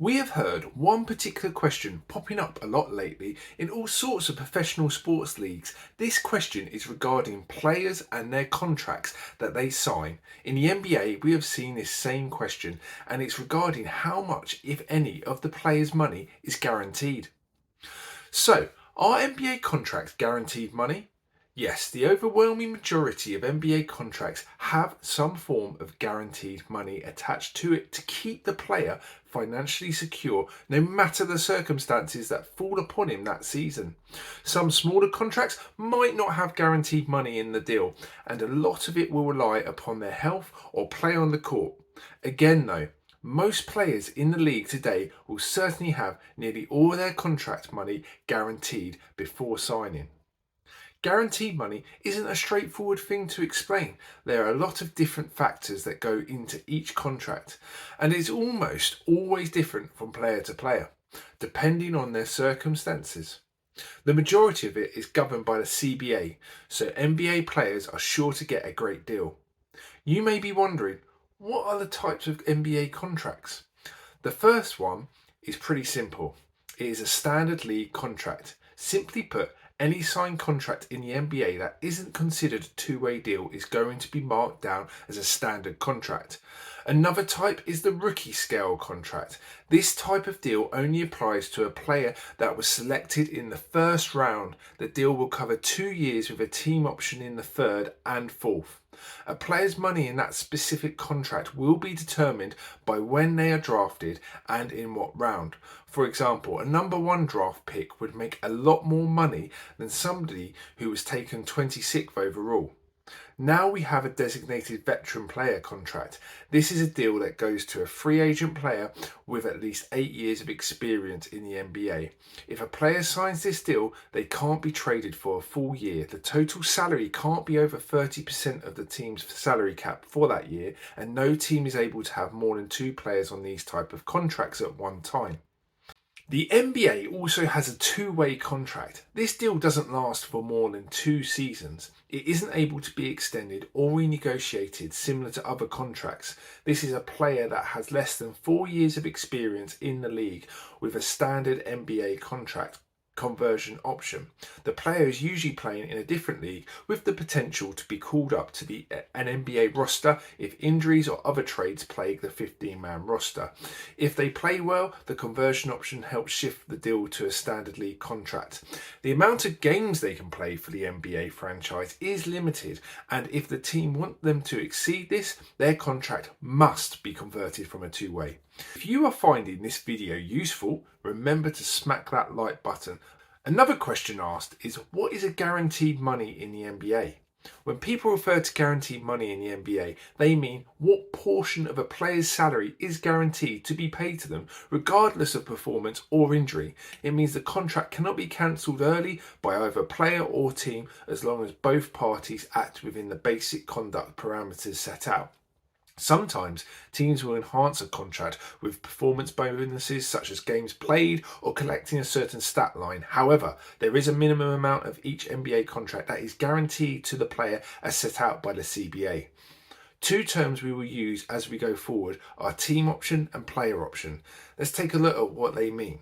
We have heard one particular question popping up a lot lately in all sorts of professional sports leagues. This question is regarding players and their contracts that they sign. In the NBA, we have seen this same question, and it's regarding how much, if any, of the players' money is guaranteed. So, are NBA contracts guaranteed money? Yes, the overwhelming majority of NBA contracts have some form of guaranteed money attached to it to keep the player financially secure no matter the circumstances that fall upon him that season. Some smaller contracts might not have guaranteed money in the deal, and a lot of it will rely upon their health or play on the court. Again, though, most players in the league today will certainly have nearly all their contract money guaranteed before signing. Guaranteed money isn't a straightforward thing to explain. There are a lot of different factors that go into each contract, and it's almost always different from player to player, depending on their circumstances. The majority of it is governed by the CBA, so NBA players are sure to get a great deal. You may be wondering, what are the types of NBA contracts? The first one is pretty simple. It is a standard league contract. Simply put, any signed contract in the NBA that isn't considered a two-way deal is going to be marked down as a standard contract. Another type is the rookie scale contract. This type of deal only applies to a player that was selected in the first round. The deal will cover 2 years with a team option in the third and fourth. A player's money in that specific contract will be determined by when they are drafted and in what round. For example, a number 1 draft pick would make a lot more money than somebody who was taken 26th overall. Now we have a designated veteran player contract. This is a deal that goes to a free agent player with at least 8 years of experience in the NBA. If a player signs this deal, they can't be traded for a full year. The total salary can't be over 30% of the team's salary cap for that year, and no team is able to have more than 2 players on these type of contracts at one time. The NBA also has a two-way contract. This deal doesn't last for more than 2 seasons. It isn't able to be extended or renegotiated similar to other contracts. This is a player that has less than 4 years of experience in the league with a standard NBA contract conversion option. The player is usually playing in a different league with the potential to be called up to an NBA roster if injuries or other trades plague the 15-man roster. If they play well, the conversion option helps shift the deal to a standard league contract. The amount of games they can play for the NBA franchise is limited, and if the team want them to exceed this, their contract must be converted from a two-way. If you are finding this video useful, remember to smack that like button. Another question asked is, what is a guaranteed money in the NBA? When people refer to guaranteed money in the NBA, they mean what portion of a player's salary is guaranteed to be paid to them, regardless of performance or injury. It means the contract cannot be cancelled early by either player or team as long as both parties act within the basic conduct parameters set out. Sometimes teams will enhance a contract with performance bonuses such as games played or collecting a certain stat line. However, there is a minimum amount of each NBA contract that is guaranteed to the player as set out by the CBA. 2 terms we will use as we go forward are team option and player option. Let's take a look at what they mean.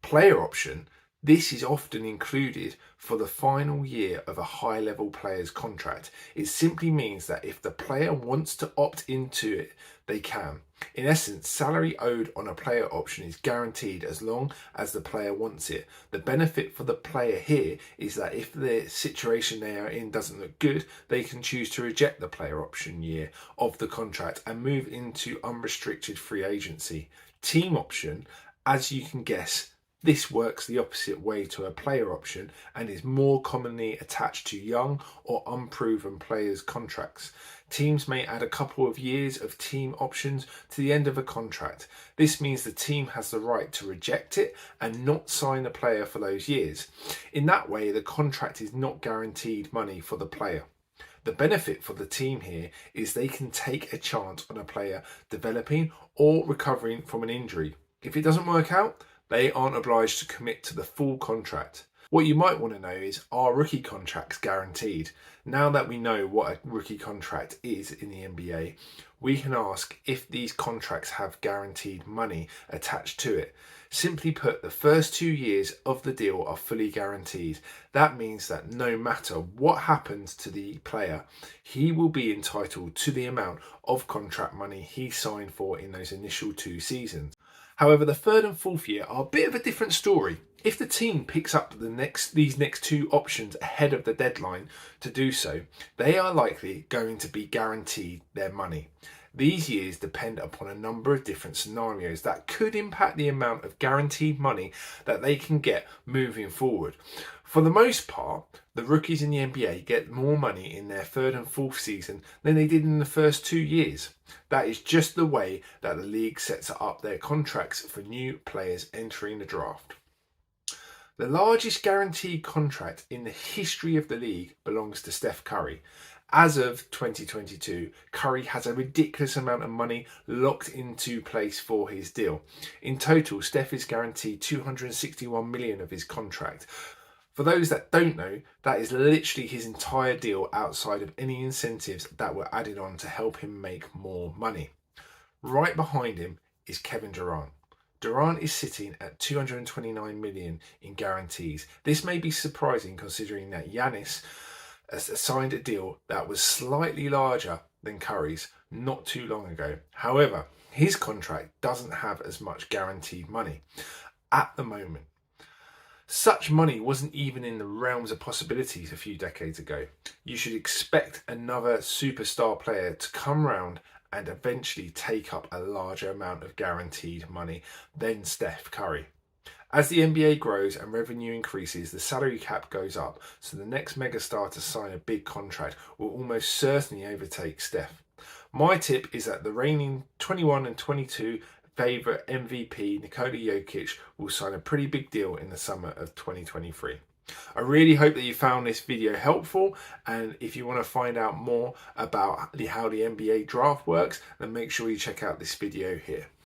Player option. This is often included for the final year of a high-level player's contract. It simply means that if the player wants to opt into it, they can. In essence, salary owed on a player option is guaranteed as long as the player wants it. The benefit for the player here is that if the situation they are in doesn't look good, they can choose to reject the player option year of the contract and move into unrestricted free agency. Team option, as you can guess, this works the opposite way to a player option and is more commonly attached to young or unproven players' contracts. Teams may add a couple of years of team options to the end of a contract. This means the team has the right to reject it and not sign the player for those years. In that way, the contract is not guaranteed money for the player. The benefit for the team here is they can take a chance on a player developing or recovering from an injury. If it doesn't work out, they aren't obliged to commit to the full contract. What you might want to know is, are rookie contracts guaranteed? Now that we know what a rookie contract is in the NBA, we can ask if these contracts have guaranteed money attached to it. Simply put, the first 2 years of the deal are fully guaranteed. That means that no matter what happens to the player, he will be entitled to the amount of contract money he signed for in those initial 2 seasons. However, the third and fourth year are a bit of a different story. If the team picks up these next two options ahead of the deadline to do so, they are likely going to be guaranteed their money. These years depend upon a number of different scenarios that could impact the amount of guaranteed money that they can get moving forward. For the most part, the rookies in the NBA get more money in their third and fourth season than they did in the first 2 years. That is just the way that the league sets up their contracts for new players entering the draft. The largest guaranteed contract in the history of the league belongs to Steph Curry. As of 2022, Curry has a ridiculous amount of money locked into place for his deal. In total, Steph is guaranteed $261 million of his contract. For those that don't know, that is literally his entire deal outside of any incentives that were added on to help him make more money. Right behind him is Kevin Durant. Durant is sitting at $229 million in guarantees. This may be surprising considering that Giannis signed a deal that was slightly larger than Curry's not too long ago. However, his contract doesn't have as much guaranteed money at the moment. Such money wasn't even in the realms of possibilities a few decades ago. You should expect another superstar player to come round and eventually take up a larger amount of guaranteed money than Steph Curry. As the NBA grows and revenue increases, the salary cap goes up, so the next megastar to sign a big contract will almost certainly overtake Steph. My tip is that the reigning 21 and 22 favourite MVP Nikola Jokic will sign a pretty big deal in the summer of 2023. I really hope that you found this video helpful, and if you want to find out more about how the NBA draft works, then make sure you check out this video here.